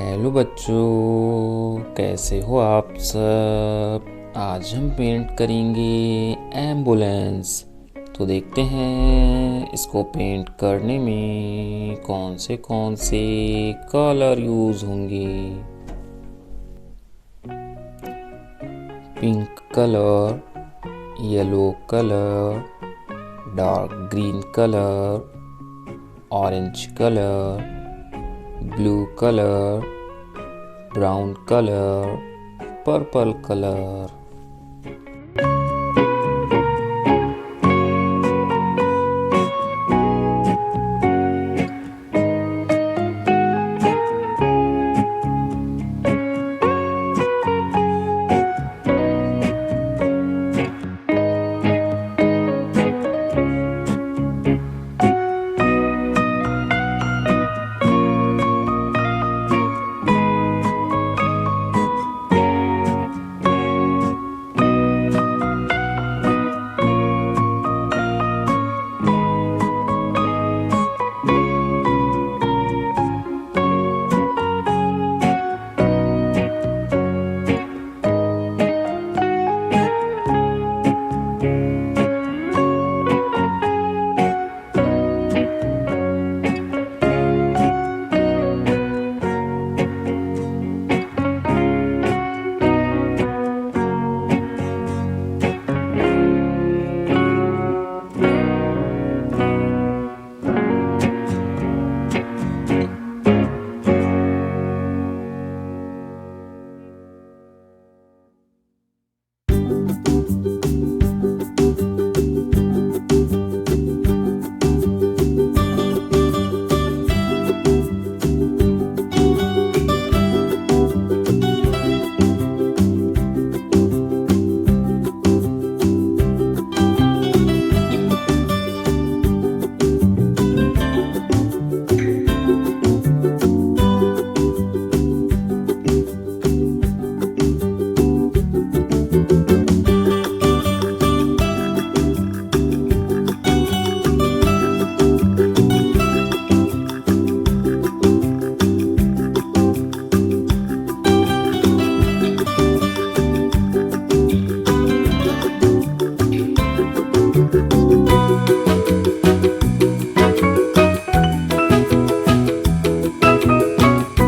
हेलो बच्चों, कैसे हो आप सब। आज हम पेंट करेंगे एम्बुलेंस। तो देखते हैं इसको पेंट करने में कौन से कलर यूज़ होंगे। Pink colour, yellow colour, dark green colour, orange colour, blue colour, brown colour, purple colour.